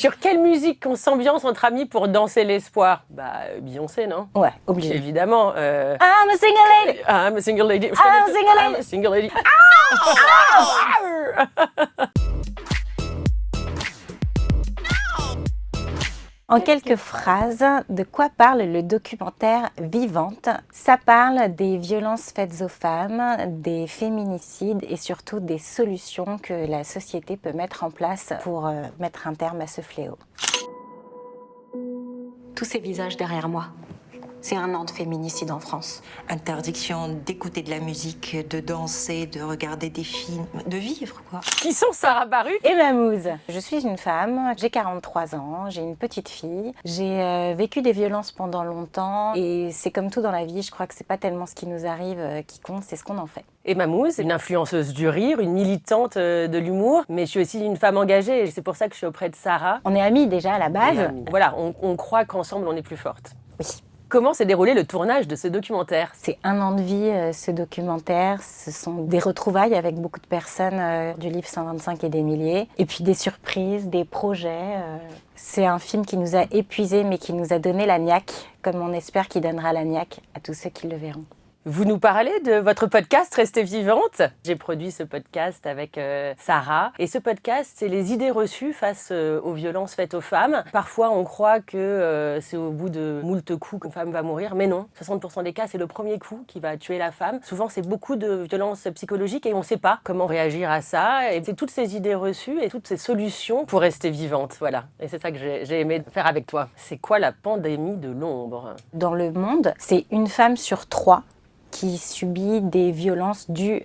Sur quelle musique on s'ambiance entre amis pour danser l'espoir? Beyoncé, non? Ouais, obligé. Évidemment. I'm a single lady. I'm a single lady. I'm a single lady. I'm a single lady. En quelques phrases, de quoi parle le documentaire Vivante? Ça parle des violences faites aux femmes, des féminicides et surtout des solutions que la société peut mettre en place pour mettre un terme à ce fléau. Tous ces visages derrière moi, c'est 1 an de féminicide en France. Interdiction d'écouter de la musique, de danser, de regarder des films, de vivre, quoi. Qui sont Sarah Baruch? Et Mamouze, je suis une femme, j'ai 43 ans, j'ai une petite fille, j'ai vécu des violences pendant longtemps et c'est comme tout dans la vie, je crois que c'est pas tellement ce qui nous arrive qui compte, c'est ce qu'on en fait. Et Mamouze, une influenceuse du rire, une militante de l'humour, mais je suis aussi une femme engagée et c'est pour ça que je suis auprès de Sarah. On est amis déjà à la base. Voilà, on croit qu'ensemble on est plus forte. Oui. Comment s'est déroulé le tournage de ce documentaire? C'est 1 an de vie, ce documentaire. Ce sont des retrouvailles avec beaucoup de personnes du livre 125 et des milliers. Et puis des surprises, des projets. C'est un film qui nous a épuisés, mais qui nous a donné la niaque, comme on espère qu'il donnera la niaque à tous ceux qui le verront. Vous nous parlez de votre podcast Restez vivante. J'ai produit ce podcast avec Sarah. Et ce podcast, c'est les idées reçues face aux violences faites aux femmes. Parfois, on croit que c'est au bout de moult coups qu'une femme va mourir. Mais non, 60% des cas, c'est le premier coup qui va tuer la femme. Souvent, c'est beaucoup de violences psychologiques et on ne sait pas comment réagir à ça. Et c'est toutes ces idées reçues et toutes ces solutions pour rester vivante. Voilà. Et c'est ça que j'ai aimé faire avec toi. C'est quoi la pandémie de l'ombre? Dans le monde, c'est 1 femme sur 3 qui subit des violences dues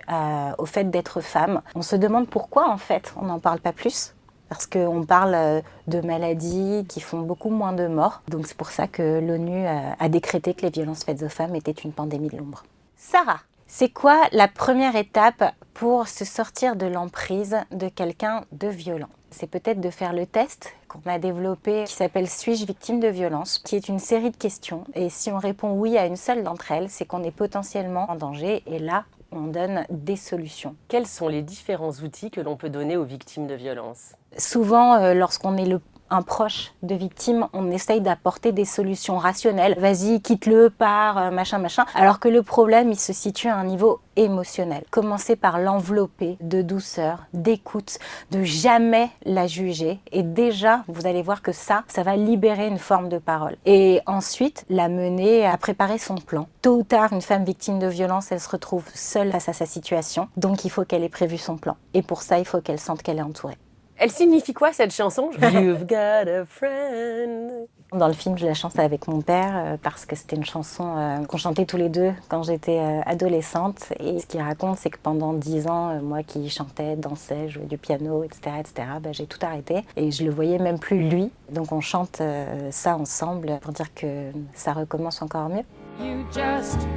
au fait d'être femme. On se demande pourquoi en fait on n'en parle pas plus. Parce qu'on parle de maladies qui font beaucoup moins de morts. Donc c'est pour ça que l'ONU a décrété que les violences faites aux femmes étaient une pandémie de l'ombre. Sarah, c'est quoi la première étape pour se sortir de l'emprise de quelqu'un de violent? C'est peut-être de faire le test qu'on a développé qui s'appelle « Suis-je victime de violence ?», qui est une série de questions. Et si on répond oui à une seule d'entre elles, c'est qu'on est potentiellement en danger. Et là, on donne des solutions. Quels sont les différents outils que l'on peut donner aux victimes de violences? Souvent, lorsqu'on est un proche de victime, on essaye d'apporter des solutions rationnelles. Vas-y, quitte-le, pars, machin. Alors que le problème, il se situe à un niveau émotionnel. Commencez par l'envelopper de douceur, d'écoute, de jamais la juger. Et déjà, vous allez voir que ça va libérer une forme de parole. Et ensuite, la mener à préparer son plan. Tôt ou tard, une femme victime de violence, elle se retrouve seule face à sa situation. Donc, il faut qu'elle ait prévu son plan. Et pour ça, il faut qu'elle sente qu'elle est entourée. Elle signifie quoi cette chanson? You've got a friend. Dans le film, je la chantais avec mon père parce que c'était une chanson qu'on chantait tous les deux quand j'étais adolescente. Et ce qu'il raconte, c'est que pendant 10 ans, moi qui chantais, dansais, jouais du piano, etc., j'ai tout arrêté. Et je le voyais même plus lui. Donc on chante ça ensemble pour dire que ça recommence encore mieux. You just